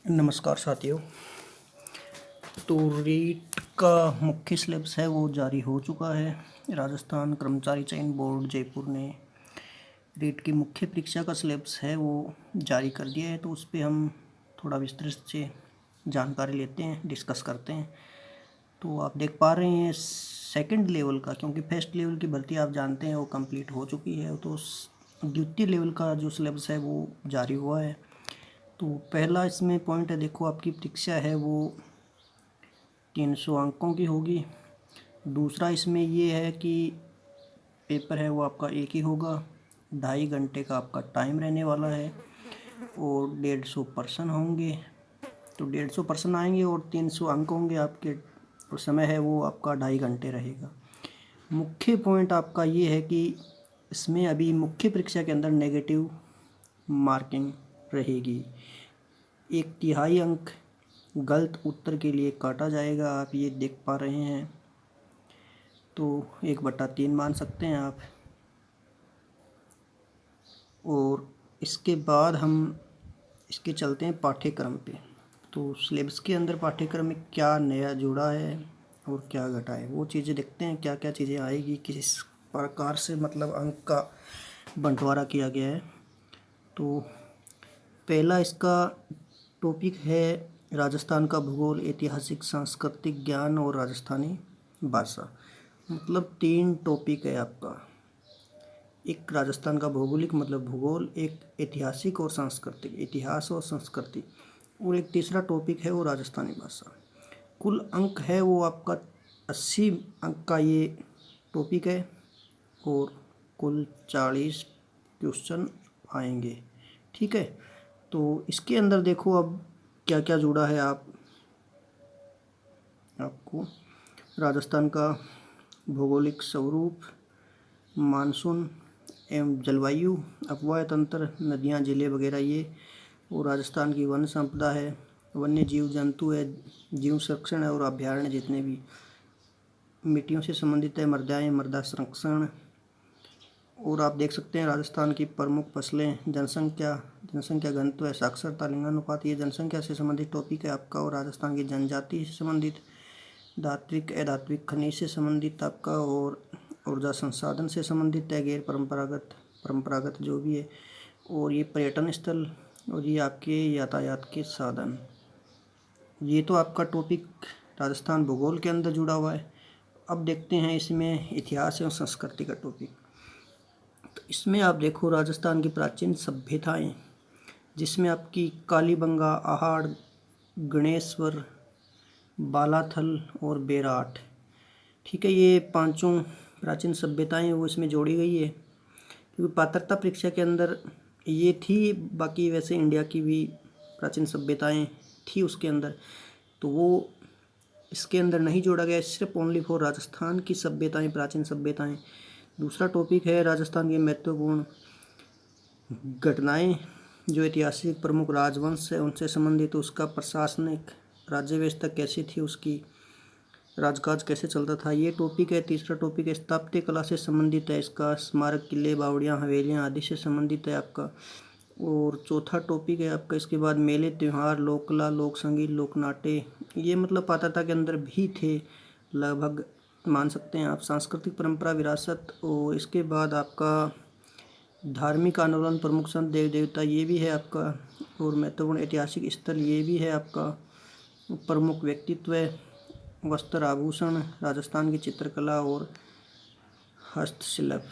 नमस्कार साथियों। तो रीट का मुख्य सिलेबस है वो जारी हो चुका है। राजस्थान कर्मचारी चयन बोर्ड जयपुर ने रीट की मुख्य परीक्षा का सिलेबस है वो जारी कर दिया है। तो उस पर हम थोड़ा विस्तृत से जानकारी लेते हैं, डिस्कस करते हैं। तो आप देख पा रहे हैं सेकंड लेवल का, क्योंकि फर्स्ट लेवल की भर्ती आप जानते हैं वो कंप्लीट हो चुकी है। तो द्वितीय लेवल का जो सिलेबस है वो जारी हुआ है। तो पहला इसमें पॉइंट है, देखो आपकी परीक्षा है वो 300 अंकों की होगी। दूसरा इसमें ये है कि पेपर है वो आपका एक ही होगा, 2.5 घंटे का आपका टाइम रहने वाला है और 150 पर्सन होंगे। तो 150 पर्सन आएंगे और 300 अंक होंगे आपके, और समय है वो आपका 2.5 घंटे रहेगा। मुख्य पॉइंट आपका ये है कि इसमें अभी मुख्य परीक्षा के अंदर नेगेटिव मार्किंग रहेगी। 1/3 अंक गलत उत्तर के लिए काटा जाएगा, आप ये देख पा रहे हैं। तो 1/3 मान सकते हैं आप। और इसके बाद हम इसके चलते हैं पाठ्यक्रम पे। तो सिलेबस के अंदर पाठ्यक्रम में क्या नया जुड़ा है और क्या घटा है वो चीज़ें देखते हैं, क्या क्या चीज़ें आएगी, किस प्रकार से मतलब अंक का बंटवारा किया गया है। तो पहला इसका टॉपिक है राजस्थान का भूगोल, ऐतिहासिक सांस्कृतिक ज्ञान और राजस्थानी भाषा। मतलब 3 टॉपिक है आपका। एक राजस्थान का भौगोलिक मतलब भूगोल, एक ऐतिहासिक और सांस्कृतिक, इतिहास और संस्कृति, और एक तीसरा टॉपिक है वो राजस्थानी भाषा। कुल अंक है वो आपका 80 अंक का ये टॉपिक है और कुल 40 क्वेश्चन आएंगे। ठीक है। तो इसके अंदर देखो अब क्या क्या जुड़ा है। आपको राजस्थान का भौगोलिक स्वरूप, मानसून एवं जलवायु, अपवाह तंत्र, नदियाँ, जिले वगैरह ये, और राजस्थान की वन संपदा है, वन्य जीव जंतु है, जीव संरक्षण है और अभ्यारण्य जितने भी, मिट्टियों से संबंधित है, मृदाएँ, मृदा संरक्षण। और आप देख सकते हैं राजस्थान की प्रमुख फसलें, जनसंख्या घनत्व है, साक्षरता, लिंगानुपात, ये जनसंख्या से संबंधित टॉपिक है आपका। और राजस्थान की जनजाति से संबंधित, धात्विक अधात्विक खनिज से संबंधित आपका, और ऊर्जा संसाधन से संबंधित है, गैर परंपरागत जो भी है, और ये पर्यटन स्थल, और ये आपके यातायात के साधन। ये तो आपका टॉपिक राजस्थान भूगोल के अंदर जुड़ा हुआ है। अब देखते हैं इसमें इतिहास एवं संस्कृति का टॉपिक। तो इसमें आप देखो राजस्थान की प्राचीन सभ्यताएं, जिसमें आपकी कालीबंगा, आहड़, गणेश्वर, बालाथल और बेराट। ठीक है, ये 5 प्राचीन सभ्यताएं वो इसमें जोड़ी गई है, क्योंकि पात्रता परीक्षा के अंदर ये थी। बाकी वैसे इंडिया की भी प्राचीन सभ्यताएं थी उसके अंदर, तो वो इसके अंदर नहीं जोड़ा गया, सिर्फ ओनली फॉर राजस्थान की सभ्यताएं, प्राचीन सभ्यताएं। दूसरा टॉपिक है राजस्थान की महत्वपूर्ण घटनाएं, जो ऐतिहासिक प्रमुख राजवंश है उनसे संबंधित, उसका प्रशासनिक राज्य व्यवस्था कैसी थी, उसकी राजकाज कैसे चलता था, ये टॉपिक है। तीसरा टॉपिक है स्थापत्य कला से संबंधित है, इसका स्मारक, किले, बावड़ियाँ, हवेलियाँ आदि से संबंधित है आपका। और चौथा टॉपिक है आपका इसके बाद मेले, त्यौहार, लोक कला, लोक संगीत, लोक नाट्य, ये मतलब पात्रता के अंदर भी थे लगभग, मान सकते हैं आप। सांस्कृतिक परंपरा, विरासत, और इसके बाद आपका धार्मिक आंदोलन, प्रमुख संत, देव देवता, ये भी है आपका। और महत्वपूर्ण ऐतिहासिक स्थल, ये भी है आपका। प्रमुख व्यक्तित्व, वस्त्र, आभूषण, राजस्थान की चित्रकला और हस्तशिल्प,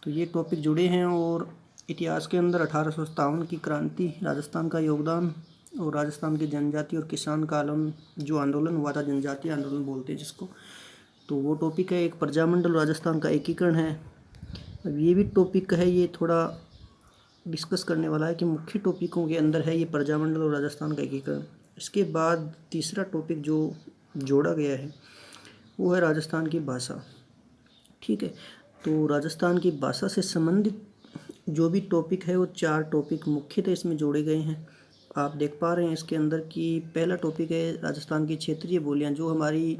तो ये टॉपिक जुड़े हैं। और इतिहास के अंदर 1857 की क्रांति, राजस्थान का योगदान, और राजस्थान की जनजाति और किसान का जो आंदोलन हुआ था, जनजातीय आंदोलन बोलते हैं जिसको, तो वो टॉपिक है। एक प्रजामंडल, राजस्थान का एकीकरण है। अब ये भी टॉपिक है, ये थोड़ा डिस्कस करने वाला है कि मुख्य टॉपिकों के अंदर है ये प्रजामंडल और राजस्थान का एकीकरण। इसके बाद तीसरा टॉपिक जो जोड़ा गया है वो है राजस्थान की भाषा। ठीक है, तो राजस्थान की भाषा से संबंधित जो भी टॉपिक है वो 4 टॉपिक मुख्यतः इसमें जोड़े गए हैं। आप देख पा रहे हैं इसके अंदर कि पहला टॉपिक है राजस्थान की क्षेत्रीय बोलियां, जो हमारी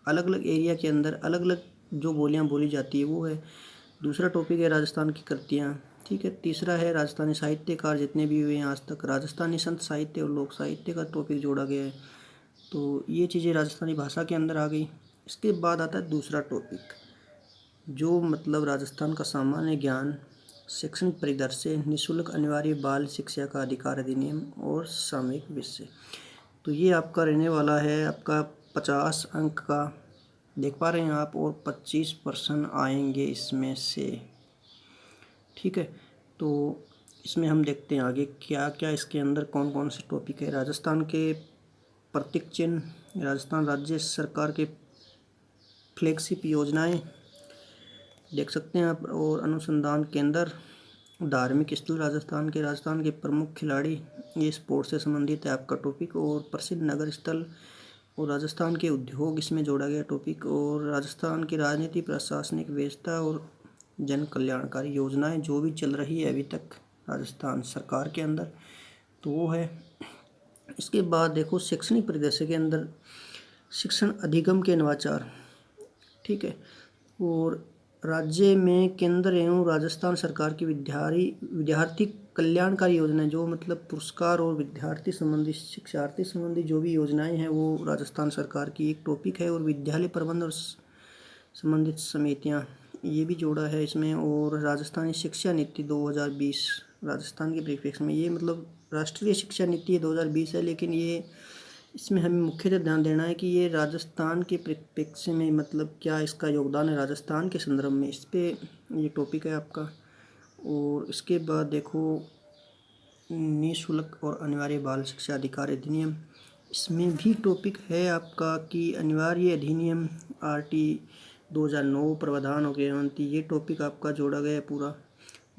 अलग अलग एरिया के अंदर अलग अलग जो बोलियां बोली जाती है वो है। दूसरा टॉपिक है राजस्थान की कृतियाँ, ठीक है। तीसरा है राजस्थानी साहित्यकार जितने भी हुए हैं आज तक, राजस्थानी संत साहित्य और लोक साहित्य का टॉपिक जोड़ा गया है। तो ये चीज़ें राजस्थानी भाषा के अंदर आ गई। इसके बाद आता है दूसरा टॉपिक, जो मतलब राजस्थान का सामान्य ज्ञान, शैक्षणिक परिदृश्य, निःशुल्क अनिवार्य बाल शिक्षा का अधिकार अधिनियम और सामयिक विषय। तो ये आपका रहने वाला है आपका 50 अंक का, देख पा रहे हैं आप, और 25 प्रश्न आएंगे इसमें से। ठीक है, तो इसमें हम देखते हैं आगे क्या क्या इसके अंदर कौन कौन से टॉपिक है। राजस्थान के प्रतीक चिन्ह, राजस्थान राज्य सरकार के फ्लैगशिप योजनाएं देख सकते हैं आप, और अनुसंधान केंद्र, धार्मिक स्थल राजस्थान के प्रमुख खिलाड़ी, ये स्पोर्ट्स से संबंधित है आपका टॉपिक, और प्रसिद्ध नगर स्थल और राजस्थान के उद्योग इसमें जोड़ा गया टॉपिक, और राजस्थान की राजनीति, प्रशासनिक व्यवस्था और जन कल्याणकारी योजनाएं जो भी चल रही है अभी तक राजस्थान सरकार के अंदर, तो वो है। इसके बाद देखो शैक्षणिक परिदृश्य के अंदर शिक्षण अधिगम के नवाचार, ठीक है, और राज्य में केंद्र एवं राजस्थान सरकार की विद्यार्थी कल्याणकारी योजनाएं, जो मतलब पुरस्कार और विद्यार्थी संबंधी, शिक्षार्थी संबंधी जो भी योजनाएं हैं वो राजस्थान सरकार की एक टॉपिक है, और विद्यालय प्रबंध और संबंधित समितियां ये भी जोड़ा है इसमें, और राजस्थानी शिक्षा नीति 2020 राजस्थान के परिप्रेक्ष्य में, ये मतलब राष्ट्रीय शिक्षा नीति 2020 है, लेकिन ये इसमें हमें मुख्यतः ध्यान देना है कि ये राजस्थान के परिप्रेक्ष्य में मतलब क्या इसका योगदान है राजस्थान के संदर्भ में, इस पे ये टॉपिक है आपका। और इसके बाद देखो निःशुल्क और अनिवार्य बाल शिक्षा अधिकार अधिनियम, इसमें भी टॉपिक है आपका कि अनिवार्य अधिनियम RT 2009 प्रावधान और क्रियान्वयन, ये टॉपिक आपका जोड़ा गया है पूरा।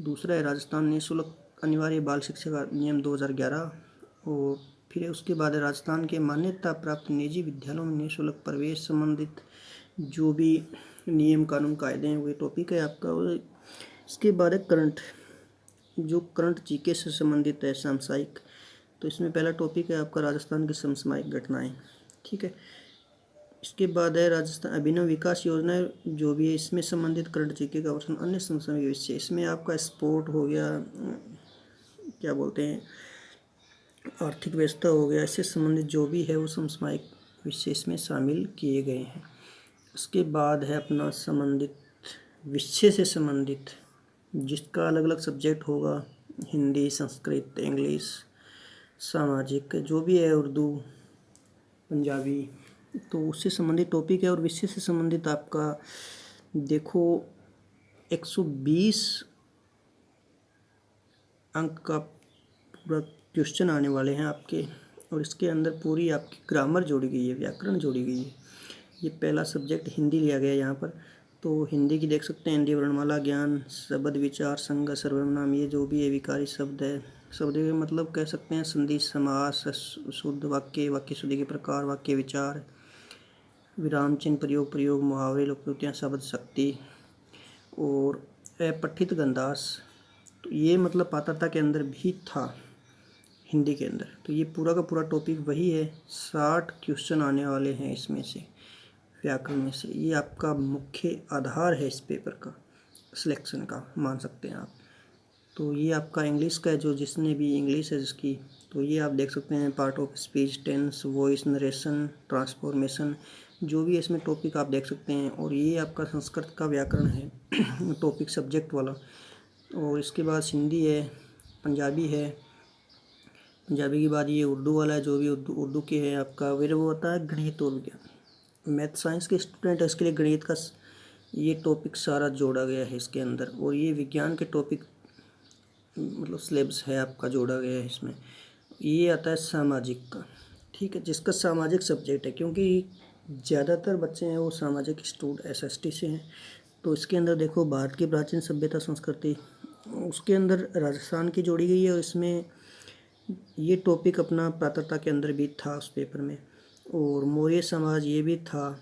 दूसरा है राजस्थान निःशुल्क अनिवार्य बाल शिक्षा का नियम 2011, और फिर उसके बाद है राजस्थान के मान्यता प्राप्त निजी विद्यालयों में निःशुल्क प्रवेश संबंधित जो भी नियम कानून कायदे हैं वो टॉपिक है आपका। और इसके बाद है करंट, जो करंट जीके से संबंधित है, समसामयिक, तो इसमें पहला टॉपिक है आपका राजस्थान की समसामयिक घटनाएं, ठीक है। इसके बाद है राजस्थान अभिनव विकास योजना, जो भी है इसमें संबंधित करंट जीके का वर्षन, अन्य समसामयिक विषय, इसमें आपका स्पोर्ट हो गया, क्या बोलते हैं, आर्थिक व्यवस्था हो गया, इससे संबंधित जो भी है वो समसामयिक विषय इसमें शामिल किए गए हैं। उसके बाद है अपना संबंधित विषय से संबंधित, जिसका अलग अलग सब्जेक्ट होगा, हिंदी, संस्कृत, इंग्लिश, सामाजिक जो भी है, उर्दू, पंजाबी, तो उससे संबंधित टॉपिक है। और विषय से संबंधित आपका देखो 120 अंक का पूरा क्वेश्चन आने वाले हैं आपके, और इसके अंदर पूरी आपकी ग्रामर जोड़ी गई है, व्याकरण जोड़ी गई है। ये पहला सब्जेक्ट हिंदी लिया गया है यहाँ पर, तो हिंदी की देख सकते हैं, हिंदी वर्णमाला ज्ञान, शब्द विचार, संज्ञा, सर्वनाम, ये जो भी है विकारी शब्द है, शब्द के मतलब कह सकते हैं, संधि, समास, शुद्ध वाक्य, वाक्य शुद्धि के प्रकार, वाक्य विचार, विराम चिन्ह प्रयोग, मुहावरे, लोकोक्तियाँ, शब्द शक्ति, और अपठित गंधास, तो ये मतलब पात्रता के अंदर भी था हिंदी के अंदर। तो ये पूरा का पूरा टॉपिक वही है, 60 क्वेश्चन आने वाले हैं इसमें से, व्याकरण में से। ये आपका मुख्य आधार है इस पेपर का, सिलेक्शन का, मान सकते हैं आप। तो ये आपका इंग्लिश का है, जो जिसने भी इंग्लिश है जिसकी, तो ये आप देख सकते हैं, part of speech, tense, voice, narration, transformation, जो भी इसमें टॉपिक आप देख सकते हैं। और ये आपका संस्कृत का व्याकरण है टॉपिक सब्जेक्ट वाला। और इसके बाद हिंदी है, पंजाबी है, पंजाबी के बाद ये उर्दू वाला है, जो भी उर्दू के है आपका। फिर वो होता है गणित और विज्ञान, मैथ साइंस के स्टूडेंट है, इसके लिए गणित का ये टॉपिक सारा जोड़ा गया है इसके अंदर। और ये विज्ञान के टॉपिक मतलब सिलेबस है आपका जोड़ा गया है इसमें। ये आता है सामाजिक का, ठीक है, जिसका सामाजिक सब्जेक्ट है, क्योंकि ज़्यादातर बच्चे हैं वो सामाजिक SST से हैं। तो इसके अंदर देखो भारत की प्राचीन सभ्यता संस्कृति, उसके अंदर राजस्थान की जोड़ी गई है, और इसमें ये टॉपिक अपना पात्रता के अंदर भी था उस पेपर में। और मौर्य समाज ये भी था,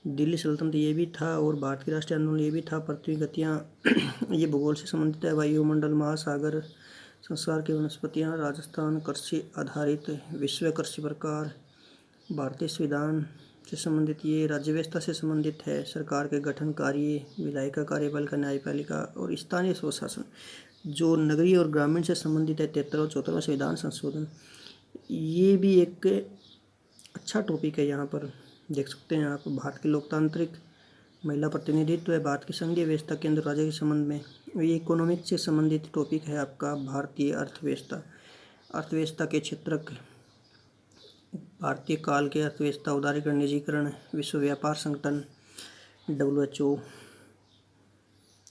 दिल्ली सल्तनत ये भी था, और भारत की राष्ट्रीय आंदोलन ये भी था, पृथ्वी गतियाँ ये भूगोल से संबंधित है, वायुमंडल, महासागर, संसार की वनस्पतियाँ, राजस्थान, कृषि आधारित, विश्व कृषि प्रकार, भारतीय संविधान से संबंधित, ये राज्य व्यवस्था से संबंधित है, सरकार के गठन कार्य, विधायिका कार्यपालिका, न्यायपालिका और स्थानीय स्वशासन। जो नगरीय और ग्रामीण से संबंधित है 73 और 74वां संविधान संशोधन, ये भी एक अच्छा टॉपिक है। यहाँ पर देख सकते हैं आप, भारत की लोकतांत्रिक महिला प्रतिनिधित्व है, भारत की संघीय व्यवस्था केंद्र राज्य के संबंध में। ये इकोनॉमिक्स से संबंधित टॉपिक है आपका, भारतीय अर्थव्यवस्था, अर्थव्यवस्था के क्षेत्र, भारतीय काल के अर्थव्यवस्था, उदारीकरण, निजीकरण, विश्व व्यापार संगठन, WHO,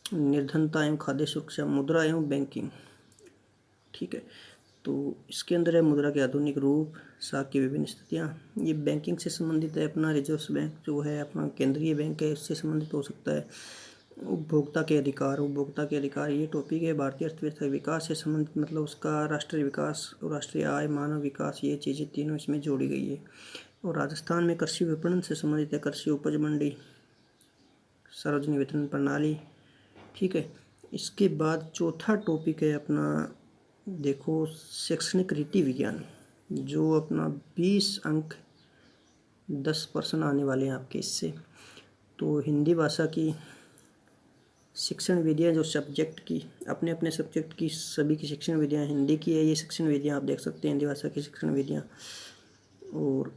निर्धनता एवं खाद्य सुरक्षा, मुद्रा एवं बैंकिंग। ठीक है, तो इसके अंदर है मुद्रा के आधुनिक रूप, साख की विभिन्न स्थितियाँ। ये बैंकिंग से संबंधित है, अपना रिजर्व बैंक जो है अपना केंद्रीय बैंक है, इससे संबंधित हो सकता है। उपभोक्ता के अधिकार, उपभोक्ता के अधिकार ये टॉपिक है। भारतीय अर्थव्यवस्था विकास से संबंधित, मतलब उसका राष्ट्रीय विकास और राष्ट्रीय आय, मानव विकास, ये चीज़ें तीनों इसमें जोड़ी गई है। और राजस्थान में कृषि विपणन से संबंधित है, कृषि उपज मंडी, सार्वजनिक वितरण प्रणाली। ठीक है, इसके बाद चौथा टॉपिक है अपना, देखो, शैक्षणिक रीति विज्ञान, जो अपना 20 अंक 10% आने वाले हैं आपके इससे। तो हिंदी भाषा की शिक्षण विधियाँ, जो सब्जेक्ट की अपने अपने सब्जेक्ट की सभी की शिक्षण विधियाँ, हिंदी की है ये शिक्षण विधियाँ, आप देख सकते हैं हिंदी भाषा की शिक्षण विधियाँ। और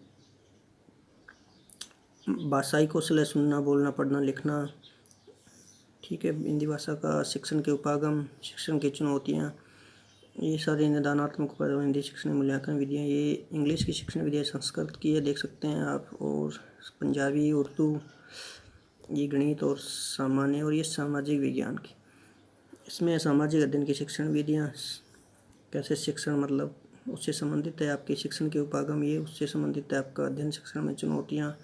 भाषाई कौशल है, सुनना, बोलना, पढ़ना, लिखना। ठीक है, हिंदी भाषा का शिक्षण के उपागम, शिक्षण की चुनौतियाँ, ये सारे निदानात्मक उपाय, हिंदी शिक्षण मूल्यांकन विधियाँ। ये इंग्लिश की शिक्षण विधियाँ, संस्कृत की है, देख सकते हैं आप, और पंजाबी, उर्दू, ये गणित और सामान्य, और ये सामाजिक विज्ञान की। इसमें सामाजिक अध्ययन की शिक्षण विधियाँ, कैसे शिक्षण, मतलब उससे संबंधित है आपके शिक्षण के उपागम, ये उससे संबंधित है आपका अध्ययन शिक्षण में चुनौतियाँ,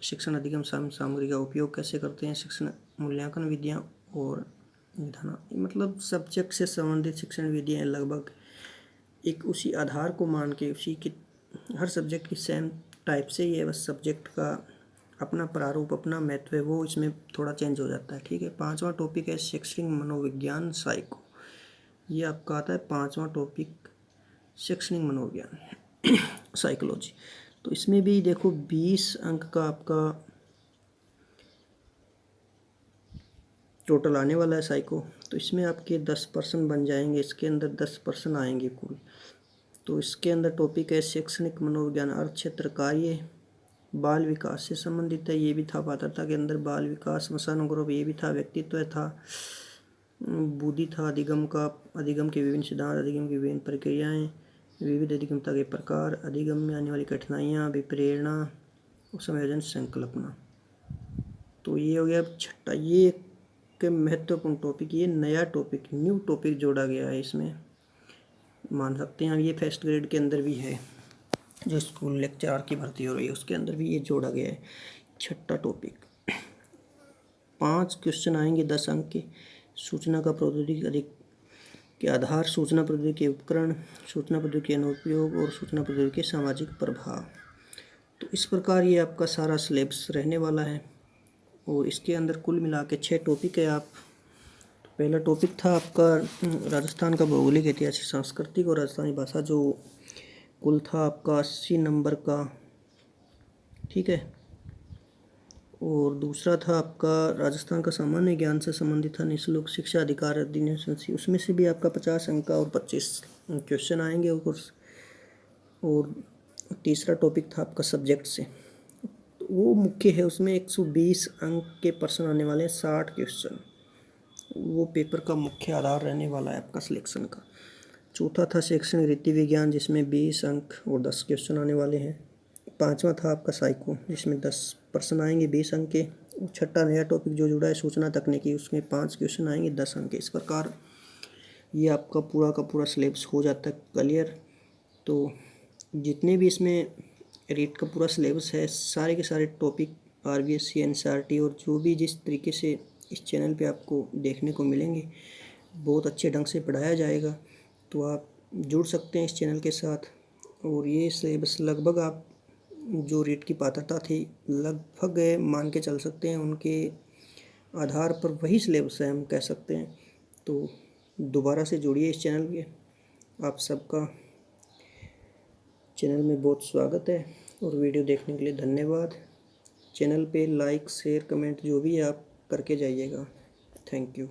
शिक्षण अधिगम सामग्री का उपयोग कैसे करते हैं, शिक्षण मूल्यांकन विधियाँ और विधान, मतलब सब्जेक्ट से संबंधित शिक्षण विधियाँ लगभग एक उसी आधार को मान के, उसी की हर सब्जेक्ट की सेम टाइप से ही है, बस सब्जेक्ट का अपना प्रारूप, अपना महत्व है, वो इसमें थोड़ा चेंज हो जाता है। ठीक है, पांचवा टॉपिक है शैक्षणिक मनोविज्ञान साइको, ये आपका आता है पांचवा टॉपिक, शैक्षणिक मनोविज्ञान साइकोलॉजी। तो इसमें भी देखो 20 अंक का आपका टोटल आने वाला है साइको। तो इसमें आपके 10% बन जाएंगे, इसके अंदर 10% आएंगे कुल। तो इसके अंदर टॉपिक है शैक्षणिक मनोविज्ञान, अर्थ क्षेत्र, कार्य, बाल विकास से संबंधित है, ये भी था पात्रता के अंदर, बाल विकास, मशानुग्रह, ये भी था, व्यक्तित्व था, बुद्धि था, अधिगम का, अधिगम के विभिन्न सिद्धांत, अधिगम की विभिन्न प्रक्रियाएं, विविध अधिगमता के प्रकार, अधिगम में आने वाली कठिनाइयाँ, विप्रेरणा और संयोजन संकल्पना। तो ये हो गया छठा, ये एक महत्वपूर्ण टॉपिक, ये नया टॉपिक, न्यू टॉपिक जोड़ा गया है इसमें, मान सकते हैं। ये फर्स्ट ग्रेड के अंदर भी है, जो स्कूल लेक्चरर की भर्ती हो रही है उसके अंदर भी ये जोड़ा गया है, छठा टॉपिक। 5 क्वेश्चन आएंगे 10 अंक के। सूचना का प्रौद्योगिकी अधिक के आधार, सूचना प्रौद्योगिकी के उपकरण, सूचना प्रौद्योगिकी के अनुप्रयोग और सूचना प्रौद्योगिकी के सामाजिक प्रभाव। तो इस प्रकार ये आपका सारा सिलेबस रहने वाला है, और इसके अंदर कुल मिला के 6 टॉपिक है। आप तो पहला टॉपिक था आपका राजस्थान का भौगोलिक, ऐतिहासिक, सांस्कृतिक और राजस्थानी भाषा, जो कुल था आपका 80 नंबर का। ठीक है, और दूसरा था आपका राजस्थान का सामान्य ज्ञान से संबंधित था, निःशुल्क शिक्षा अधिकार अधिनियम, उसमें से भी आपका 50 अंक का और 25 क्वेश्चन आएंगे। और तीसरा टॉपिक था आपका सब्जेक्ट से, तो वो मुख्य है, उसमें 120 अंक के प्रश्न आने वाले हैं, 60 क्वेश्चन, वो पेपर का मुख्य आधार रहने वाला है आपका सिलेक्शन का। चौथा था शैक्षणिक रीति विज्ञान, जिसमें 20 अंक और 10 क्वेश्चन आने वाले हैं। पांचवा था आपका साइको, जिसमें 10% आएंगे 20 अंक के। छठा नया टॉपिक जो जुड़ा है सूचना तकनीकी, उसमें 5 क्वेश्चन आएंगे 10 अंक के। इस प्रकार ये आपका पूरा का पूरा सिलेबस हो जाता है क्लियर। तो जितने भी इसमें रीट का पूरा सिलेबस है, सारे के सारे टॉपिक RBSc NCERT और जो भी जिस तरीके से इस चैनल पे आपको देखने को मिलेंगे, बहुत अच्छे ढंग से पढ़ाया जाएगा। तो आप जुड़ सकते हैं इस चैनल के साथ। और ये सिलेबस लगभग आप जो रीट की पात्रता थी लगभग मान के चल सकते हैं, उनके आधार पर वही सिलेबस है, हम कह सकते हैं। तो दोबारा से जुड़िए इस चैनल के, आप सबका चैनल में बहुत स्वागत है, और वीडियो देखने के लिए धन्यवाद। चैनल पे लाइक, शेयर, कमेंट जो भी आप करके जाइएगा। Thank you.